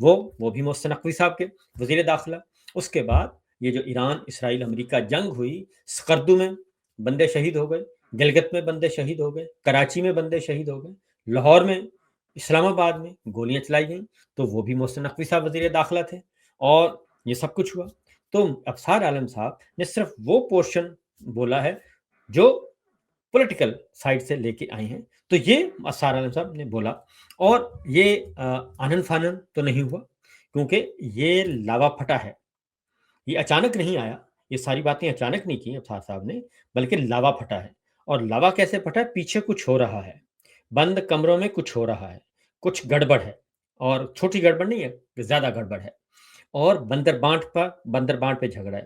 وہ بھی محسن نقوی صاحب کے وزیر داخلہ۔ اس کے بعد یہ جو ایران اسرائیل امریکہ جنگ ہوئی، سکردو میں بندے شہید ہو گئے، گلگت میں بندے شہید ہو گئے، کراچی میں بندے شہید ہو گئے، لاہور میں، اسلام آباد میں گولیاں چلائی گئیں، تو وہ بھی محسن نقوی صاحب وزیر داخلہ تھے، اور یہ سب کچھ ہوا۔ تو ابصار عالم صاحب نے صرف وہ پورشن بولا ہے جو پولیٹیکل سائڈ سے لے کے آئے ہیں، تو یہ ابصار عالم صاحب نے بولا، اور یہ آنن فانن تو نہیں ہوا، کیونکہ یہ لاوا پھٹا ہے، یہ اچانک نہیں آیا، یہ ساری باتیں اچانک نہیں کی ابصار صاحب نے، بلکہ لاوا پھٹا ہے۔ اور لاوا کیسے پھٹا ہے؟ پیچھے کچھ ہو رہا ہے، بند کمروں میں کچھ ہو رہا ہے، کچھ گڑبڑ ہے، اور چھوٹی گڑبڑ نہیں ہے، زیادہ گڑبڑ ہے، اور بندر بانٹ پہ جھگڑا ہے۔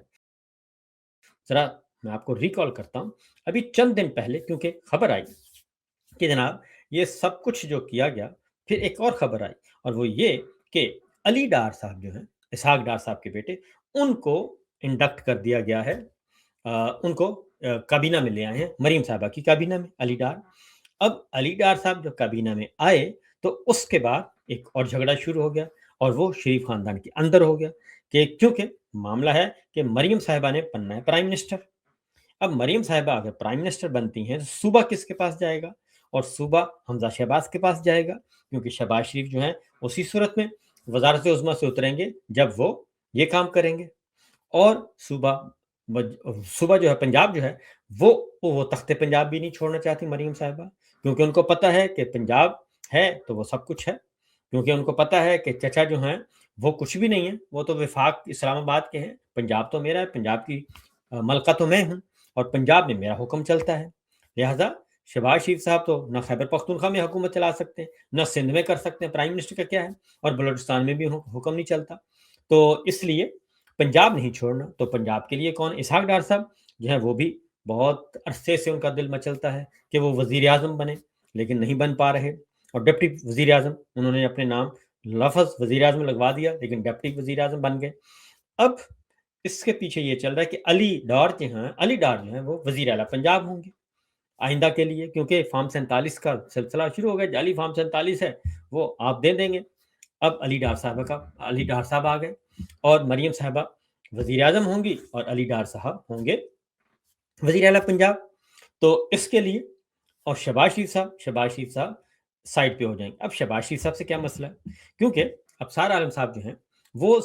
ذرا میں آپ کو ریکال کرتا ہوں، ابھی چند دن پہلے کیونکہ خبر آئی کہ جناب یہ سب کچھ جو کیا گیا، پھر ایک اور خبر آئی، اور وہ یہ کہ علی ڈار صاحب جو ہیں، اسحاق ڈار صاحب کے بیٹے، ان کو انڈکٹ کر دیا گیا ہے، ان کو کابینہ میں لے آئے ہیں، مریم صاحبہ کی کابینہ میں علی ڈار۔ اب علی ڈار صاحب جو کابینہ میں آئے تو اس کے بعد ایک اور جھگڑا شروع ہو گیا، اور وہ شریف خاندان کے اندر ہو گیا، کہ کیونکہ معاملہ ہے کہ مریم صاحبہ نے بننا ہے پرائم منسٹر۔ اب مریم صاحبہ اگر پرائم منسٹر بنتی ہیں تو صوبہ کس کے پاس جائے گا؟ اور صوبہ حمزہ شہباز کے پاس جائے گا، کیونکہ شہباز شریف جو ہیں اسی صورت میں وزارت عظمیٰ سے اتریں گے جب وہ یہ کام کریں گے۔ اور صوبہ جو ہے پنجاب جو ہے، وہ تخت پنجاب بھی نہیں چھوڑنا چاہتی مریم صاحبہ، کیونکہ ان کو پتہ ہے کہ پنجاب ہے تو وہ سب کچھ ہے، کیونکہ ان کو پتہ ہے کہ چچا جو ہیں وہ کچھ بھی نہیں ہے، وہ تو وفاق اسلام آباد کے ہیں، پنجاب تو میرا ہے، پنجاب کی ملکہ تو میں ہوں، اور پنجاب میں میرا حکم چلتا ہے۔ لہٰذا شہباز شریف صاحب تو نہ خیبر پختونخوا میں حکومت چلا سکتے ہیں، نہ سندھ میں کر سکتے ہیں، پرائم منسٹر کا کیا ہے، اور بلوچستان میں بھی حکم نہیں چلتا، تو اس لیے پنجاب نہیں چھوڑنا۔ تو پنجاب کے لیے کون؟ اسحاق ڈار صاحب جو ہیں، وہ بھی بہت عرصے سے ان کا دل مچلتا ہے کہ وہ وزیر اعظم بنے، لیکن نہیں بن پا رہے، اور ڈپٹی وزیر اعظم انہوں نے اپنے نام لفظ وزیر اعظم لگوا دیا، لیکن ڈپٹی وزیر اعظم بن گئے۔ اب اس کے پیچھے یہ چل رہا ہے کہ علی ڈار جو ہیں وہ وزیر اعلیٰ پنجاب ہوں گے آئندہ کے لیے، کیونکہ فارم 47 کا سلسلہ شروع ہو گیا، جعلی فارم 47 ہے وہ آپ دے دیں گے۔ اب علی ڈار صاحب آ گئے، اور مریم صاحبہ وزیر اعظم ہوں گی، اور علی ڈار صاحب ہوں گے وزیر اعلیٰ پنجاب۔ تو اس کے لیے، اور شہباز شریف صاحب سائڈ پہ ہو جائیں گے۔ اب شہباز شریف صاحب سے کیا مسئلہ ہے؟ کیونکہ ابصار عالم صاحب جو ہیں وہ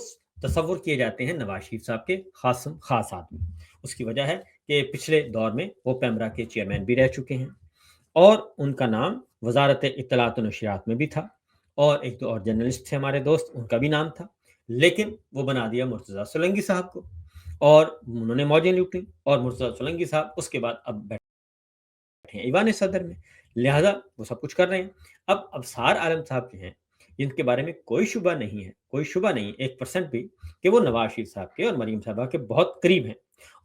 تصور کیے جاتے ہیں نواز شریف صاحب کے خاص آدمی۔ اس کی وجہ ہے کہ پچھلے دور میں وہ پیمرا کے چیئرمین بھی رہ چکے ہیں، اور ان کا نام وزارت اطلاعات و نشریات میں بھی تھا، اور ایک دو اور جرنلسٹ تھے ہمارے دوست، ان کا بھی نام تھا، لیکن وہ بنا دیا مرتضیٰ سولنگی صاحب کو، اور انہوں نے موجیں لوٹ لیں، اور مرتضیٰ سولنگی صاحب اس کے بعد اب بیٹھے ہیں ایوان صدر میں، لہذا وہ سب کچھ کر رہے ہیں۔ اب ابصار عالم صاحب جو ہیں، ان کے بارے میں کوئی شبہ نہیں 1% بھی، کہ وہ نواز شریف صاحب کے اور مریم صاحبہ کے بہت قریب ہیں،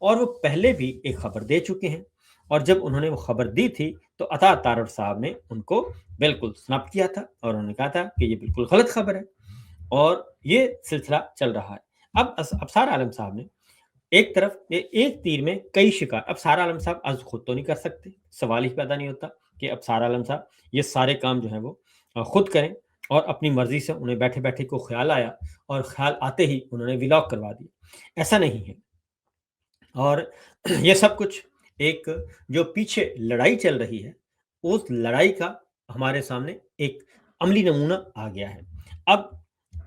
اور وہ پہلے بھی ایک خبر دے چکے ہیں، اور جب انہوں نے وہ خبر دی تھی تو عطا تارڑ صاحب نے ان کو بالکل سنپ کیا تھا، اور انہوں نے کہا تھا کہ یہ بالکل غلط خبر ہے، اور یہ سلسلہ چل رہا ہے۔ اب ابصار عالم صاحب نے ایک طرف ایک تیر میں کئی شکار، ابصار عالم صاحب از خود تو نہیں کر سکتے، سوال ہی پیدا نہیں ہوتا کہ ابصار عالم صاحب یہ سارے کام جو ہیں وہ خود کریں، اور اپنی مرضی سے انہیں بیٹھے بیٹھے کو خیال آیا، اور خیال آتے ہی انہوں نے ولاگ کروا دیا، ایسا نہیں ہے۔ اور یہ سب کچھ ایک جو پیچھے لڑائی چل رہی ہے، اس لڑائی کا ہمارے سامنے ایک عملی نمونہ آ گیا ہے۔ اب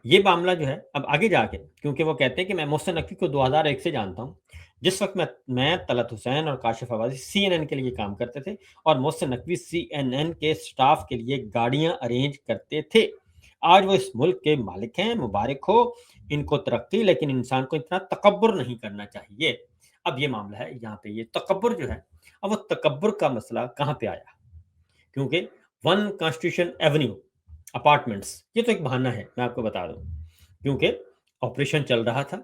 یہ معاملہ جو ہے اب آگے جا کے، کیونکہ وہ کہتے ہیں کہ میں محسن نقوی کو 2001 سے جانتا ہوں، جس وقت میں طلعت حسین اور کاشف عوازی CNN کے لیے کام کرتے تھے، اور محسن نقوی CNN کے سٹاف کے لیے گاڑیاں ارینج کرتے تھے۔ آج وہ اس ملک کے مالک ہیں، مبارک ہو ان کو ترقی، لیکن انسان کو اتنا تکبر نہیں کرنا چاہیے۔ اب یہ معاملہ ہے یہاں پہ، یہ تکبر جو ہے، اب وہ تکبر کا مسئلہ کہاں پہ آیا؟ کیونکہ 1 کانسٹیٹیوشن ایونیو اپارٹمنٹس، یہ تو ایک بہانہ ہے، میں آپ کو بتا دوں، کیونکہ آپریشن چل رہا تھا،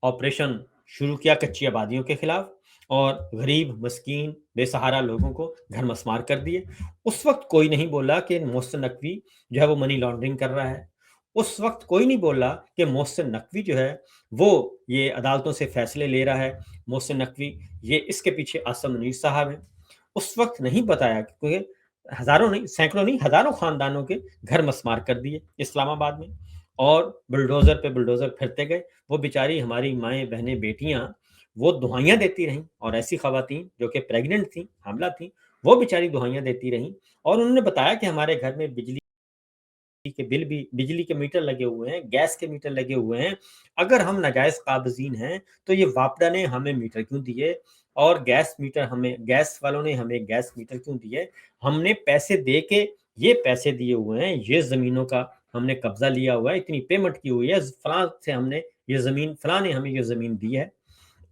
آپریشن شروع کیا کچی آبادیوں کے خلاف، اور غریب مسکین بے سہارا لوگوں کو گھر مسمار کر دیے۔ اس وقت کوئی نہیں بولا کہ محسن نقوی جو ہے وہ منی لانڈرنگ کر رہا ہے، اس وقت کوئی نہیں بولا کہ محسن نقوی جو ہے وہ یہ عدالتوں سے فیصلے لے رہا ہے، محسن نقوی یہ اس کے پیچھے عاصم منیر صاحب ہیں۔ اس وقت نہیں بتایا، کیونکہ ہزاروں نہیں، سینکڑوں نہیں، ہزاروں خاندانوں کے گھر مسمار کر دیے اسلام آباد میں، اور بلڈوزر پہ بلڈوزر پھرتے گئے. وہ بیچاری ہماری مائیں بہنیں بیٹیاں وہ دہائیاں دیتی رہیں، اور ایسی خواتین جو کہ پریگننٹ تھیں، حاملہ تھیں، وہ بیچاری دہائیاں دیتی رہیں. اور انہوں نے بتایا کہ ہمارے گھر میں بجلی کے بل بھی، بجلی کے میٹر لگے ہوئے ہیں، گیس کے میٹر لگے ہوئے ہیں. اگر ہم ناجائز قابضین ہیں تو یہ واپڈا نے ہمیں میٹر کیوں دیے، اور گیس میٹر ہمیں، گیس والوں نے ہمیں گیس میٹر کیوں دیے؟ ہم نے پیسے دے کے یہ پیسے دیے ہوئے ہیں، یہ زمینوں کا ہم نے قبضہ لیا ہوا ہے، اتنی پیمنٹ کی ہوئی ہے، فلاں سے ہم نے یہ زمین، فلاں نے ہمیں یہ زمین دی ہے.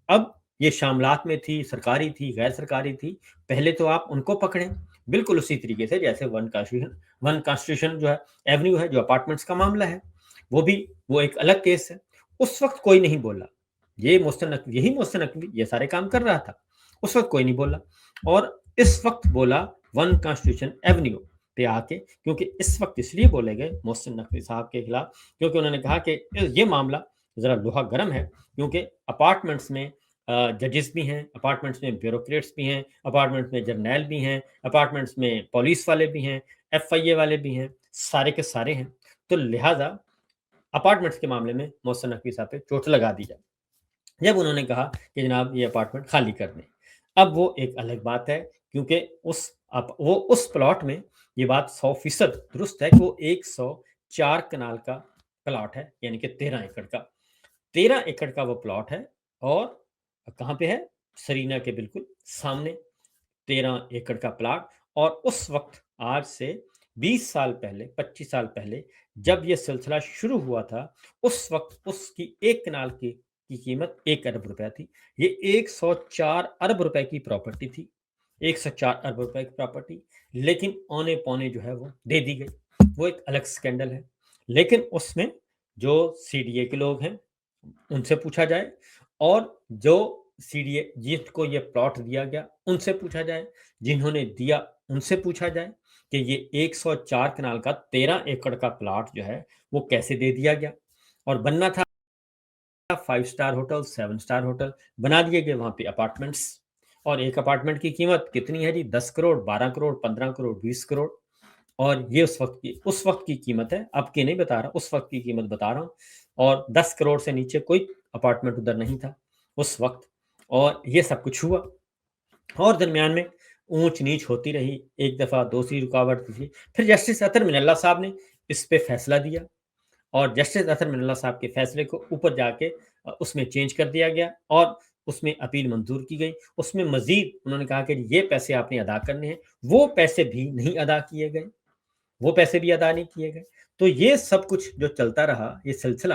اب یہ شاملات میں تھی، سرکاری تھی، غیر سرکاری تھی، پہلے تو آپ ان کو پکڑیں. بالکل اسی طریقے سے جیسے ون کانسٹیٹیوشن جو ہے ایونیو ہے، جو اپارٹمنٹس کا معاملہ ہے، وہ بھی وہ ایک الگ کیس ہے. اس وقت کوئی نہیں بولا. یہ محسن نقوی، یہی محسن نقوی یہ سارے کام کر رہا تھا. اس وقت کوئی نہیں بولا، اور اس وقت بولا ون کانسٹیٹیوشن ایونیو پہ آ کے. کیونکہ اس وقت اس لیے بولے گئے محسن نقوی صاحب کے خلاف کیونکہ انہوں نے کہا کہ یہ معاملہ ذرا لوہا گرم ہے، کیونکہ اپارٹمنٹس میں ججز بھی ہیں، اپارٹمنٹس میں بیوروکریٹس بھی ہیں، اپارٹمنٹس میں جرنیل بھی ہیں، اپارٹمنٹس میں پولیس والے بھی ہیں، ایف آئی اے والے بھی ہیں، سارے کے سارے ہیں. تو لہٰذا اپارٹمنٹس کے معاملے میں محسن نقوی صاحب پہ چوٹ لگا دی جائے. جب انہوں نے کہا کہ جناب یہ اپارٹمنٹ خالی کر دیں، اب وہ ایک الگ بات ہے، کیونکہ وہ اس پلاٹ میں یہ بات 100% درست ہے کہ وہ 104 کنال کا پلاٹ ہے، یعنی کہ 13 ایکڑ کا. 13 ایکڑ کا وہ پلاٹ ہے، اور کہاں پہ ہے؟ سرینا کے بالکل سامنے 13 ایکڑ کا پلاٹ. اور اس وقت آج سے 20 سال پہلے، 25 سال پہلے جب یہ سلسلہ شروع ہوا تھا، اس وقت اس کی ایک کنال کی قیمت 1 ارب روپے تھی. یہ 104 ارب روپے کی پراپرٹی تھی، 104 ارب روپے کی پراپرٹی، لیکن اونے پونے جو ہے وہ دے دی گئی. وہ ایک الگ سکینڈل ہے. لیکن اس میں جو سی ڈی اے کے لوگ ہیں ان سے پوچھا جائے، اور جو سی ڈی اے جس کو یہ پلاٹ دیا گیا ان سے پوچھا جائے، جنہوں نے دیا ان سے پوچھا جائے کہ یہ 104 کنال کا 13 ایکڑ کا پلاٹ جو ہے وہ کیسے دے دیا گیا. اور بننا تھا 5 سٹار ہوٹل، 7 سٹار ہوٹل، بنا دیے گئے وہاں پہ اپارٹمنٹس. اور ایک اپارٹمنٹ کی قیمت کتنی ہے جی؟ 10 کروڑ، 12 کروڑ، 15 کروڑ، 20 کروڑ. اور یہ اس وقت کی قیمت ہے، اب کی نہیں بتا رہا، اس وقت کی قیمت بتا رہا ہوں. اور 10 کروڑ سے نیچے کوئی اپارٹمنٹ ادھر نہیں تھا اس وقت. اور یہ سب کچھ ہوا، اور درمیان میں اونچ نیچ ہوتی رہی. ایک دفعہ دوسری رکاوٹ تھی، پھر جسٹس اطہر من اللہ صاحب نے اس پہ فیصلہ دیا، اور جسٹس اطہر من اللہ صاحب کے فیصلے کو اوپر جا کے اس میں چینج کر دیا گیا، اور اس میں اپیل منظور کی گئی. اس میں مزید انہوں نے کہا کہ یہ پیسے آپ نے ادا کرنے ہیں. وہ پیسے بھی نہیں ادا کیے گئے، وہ پیسے بھی ادا نہیں کیے گئے. تو یہ سب کچھ جو چلتا رہا، یہ سلسلہ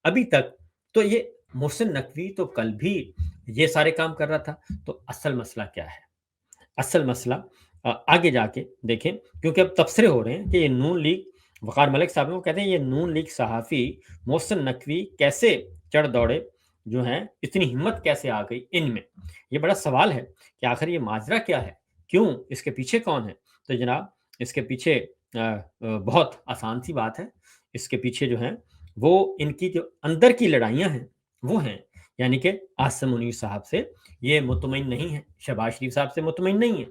ابھی تک. تو یہ محسن نقوی تو کل بھی یہ سارے کام کر رہا تھا. تو اصل مسئلہ کیا ہے؟ اصل مسئلہ آگے جا کے دیکھیں، کیونکہ اب تبصرے ہو رہے ہیں کہ یہ نون لیگ، وقار ملک صاحب وہ کہتے ہیں یہ نون لیگ صحافی محسن نقوی کیسے چڑھ دوڑے جو ہیں، اتنی ہمت کیسے آ گئی ان میں. یہ بڑا سوال ہے کہ آخر یہ ماجرا کیا ہے، کیوں، اس کے پیچھے کون ہے؟ تو جناب اس کے پیچھے بہت آسان سی بات ہے. اس کے پیچھے جو ہیں وہ ان کی جو اندر کی لڑائیاں ہیں وہ ہیں، یعنی کہ عاصم منیر صاحب سے یہ مطمئن نہیں ہے، شہباز شریف صاحب سے مطمئن نہیں ہے،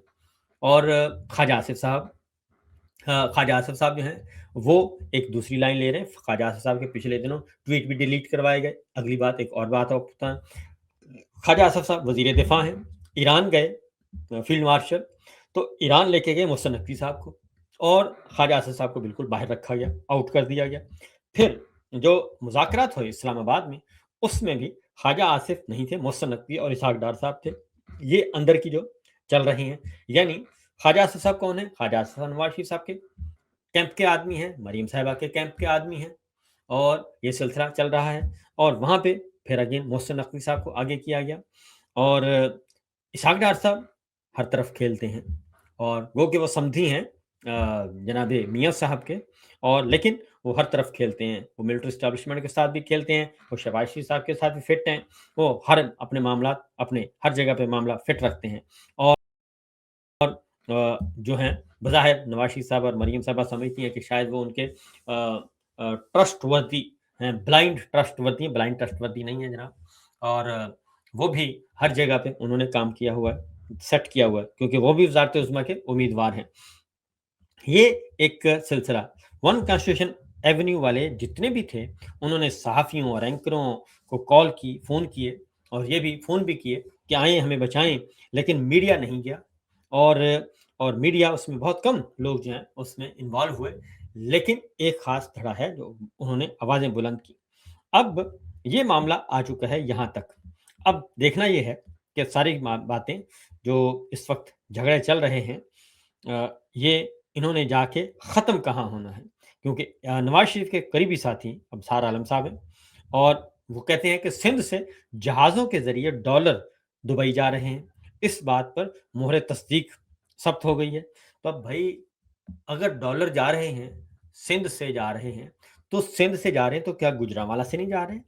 اور خواجہ آصف صاحب جو ہیں وہ ایک دوسری لائن لے رہے ہیں. خواجہ آصف صاحب کے پچھلے دنوں ٹویٹ بھی ڈیلیٹ کروائے گئے. اگلی بات ایک اور بات ہوتا ہے، خواجہ آصف صاحب وزیر دفاع ہیں، ایران گئے فیلڈ مارشل، تو ایران لے کے گئے محسن نقوی صاحب کو، اور خواجہ آصف صاحب کو بالکل باہر رکھا گیا، آؤٹ کر دیا گیا. پھر جو مذاکرات ہوئے اسلام آباد میں، اس میں بھی خواجہ آصف نہیں تھے، محسن نقوی اور اسحاق ڈار صاحب تھے. یہ اندر کی جو چل رہی ہیں. یعنی خواجہ آصف صاحب کون ہیں؟ خواجہ آصف صاحب نواز شریف صاحب کے کیمپ کے آدمی ہیں، مریم صاحبہ کے کیمپ کے آدمی ہیں، اور یہ سلسلہ چل رہا ہے. اور وہاں پہ پھر اگین محسن نقوی صاحب کو آگے کیا گیا، اور اسحاق ڈار صاحب ہر طرف کھیلتے ہیں، اور وہ کہ وہ سمدھی ہیں جناب میاں صاحب کے، اور لیکن وہ ہر طرف کھیلتے ہیں. وہ ملٹری اسٹیبلشمنٹ کے ساتھ بھی کھیلتے ہیں، وہ شہباز شریف صاحب کے ساتھ بھی فٹ ہیں. وہ ہر اپنے معاملات، اپنے ہر جگہ پہ معاملہ فٹ رکھتے ہیں. اور جو ہیں بظاہر نواز شریف صاحب اور مریم صاحبہ سمجھتی ہیں کہ شاید وہ ان کے ٹرسٹ وردی ہیں، بلائنڈ ٹرسٹ وردی نہیں ہے جناب. اور وہ بھی ہر جگہ پہ انہوں نے کام کیا ہوا ہے، سیٹ کیا ہوا ہے، کیونکہ وہ بھی وزارت عظمیٰ کے امیدوار ہیں. یہ ایک سلسلہ ون کانسٹیٹیوشن ایونیو والے جتنے بھی تھے انہوں نے صحافیوں اور اینکروں کو کال کی، فون کیے، اور یہ بھی فون بھی کیے کہ آئیں ہمیں بچائیں، لیکن میڈیا نہیں گیا، اور میڈیا اس میں بہت کم لوگ جو ہیں اس میں انوالو ہوئے، لیکن ایک خاص دھڑا ہے جو انہوں نے آوازیں بلند کی۔ اب یہ معاملہ آ چکا ہے یہاں تک، اب دیکھنا یہ ہے کہ ساری باتیں جو اس وقت جھگڑے چل رہے ہیں یہ انہوں نے جا کے ختم کہاں ہونا ہے، کیونکہ نواز شریف کے قریبی ساتھی ابصار عالم صاحب ہیں، اور وہ کہتے ہیں کہ سندھ سے جہازوں کے ذریعے ڈالر دبئی جا رہے ہیں، اس بات پر مہر تصدیق ثبت ہو گئی ہے۔ تو اب بھائی اگر ڈالر جا رہے ہیں، سندھ سے جا رہے ہیں، تو سندھ سے جا رہے ہیں تو کیا گجرانوالہ سے نہیں جا رہے،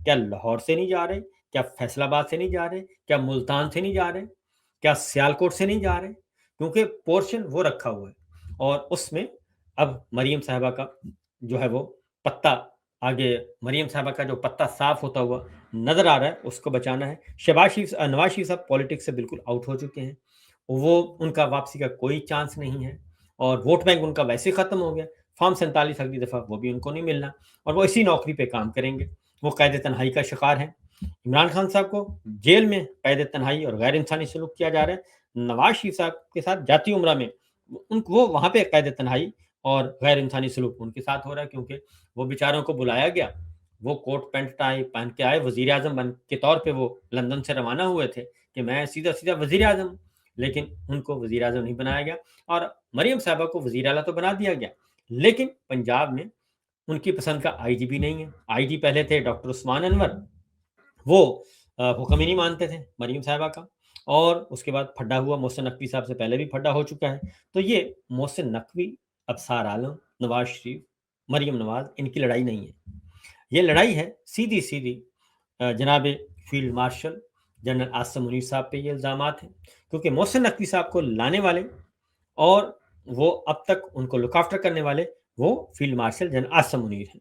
کیا لاہور سے نہیں جا رہے، کیا فیصل آباد سے نہیں جا رہے، کیا ملتان سے نہیں جا رہے، کیا سیالکوٹ سے نہیں جا رہے؟ کیونکہ پورشن وہ رکھا ہوا ہے، اور اس میں اب مریم صاحبہ کا جو ہے وہ پتہ آگے، مریم صاحبہ کا جو پتہ صاف ہوتا ہوا نظر آ رہا ہے، اس کو بچانا ہے۔ نواز شریف صاحب پالیٹکس سے بالکل آؤٹ ہو چکے ہیں، وہ ان کا واپسی کا کوئی چانس نہیں ہے، اور ووٹ بینک ان کا ویسے ہی ختم ہو گیا، فارم 47 اگلی دفعہ وہ بھی ان کو نہیں ملنا، اور وہ اسی نوکری پہ کام کریں گے، وہ قید تنہائی کا شکار ہیں۔ عمران خان صاحب کو جیل میں قید تنہائی اور غیر انسانی سلوک کیا جا رہا ہے، نواز شریف صاحب کے ساتھ جاتی عمرہ میں وہ وہاں پہ قید تنہائی اور غیر انسانی سلوک ان کے ساتھ ہو رہا ہے، کیونکہ وہ بیچاروں کو بلایا گیا، وہ کوٹ پینٹ ٹائی پہن کے آئے، وزیر اعظم کے طور پہ وہ لندن سے روانہ ہوئے تھے کہ میں سیدھا سیدھا وزیر اعظم، لیکن ان کو وزیر اعظم نہیں بنایا گیا، اور مریم صاحبہ کو وزیر اعلیٰ تو بنا دیا گیا، لیکن پنجاب میں ان کی پسند کا آئی جی بھی نہیں ہے۔ آئی جی پہلے تھے ڈاکٹر عثمان انور، وہ حکم ہی نہیں مانتے تھے مریم صاحبہ کا، اور اس کے بعد پھڈا ہوا محسن نقوی صاحب سے پہلے بھی پھڈا ہو چکا ہے۔ تو یہ محسن نقوی، ابصار عالم، نواز شریف، مریم نواز، ان کی لڑائی نہیں ہے، یہ لڑائی ہے سیدھی سیدھی جناب field marshal general Asim Munir صاحب پہ یہ الزامات ہیں، کیونکہ محسن نقوی صاحب کو لانے والے اور وہ اب تک ان کو لک آفٹر کرنے والے وہ field marshal general Asim Munir ہیں۔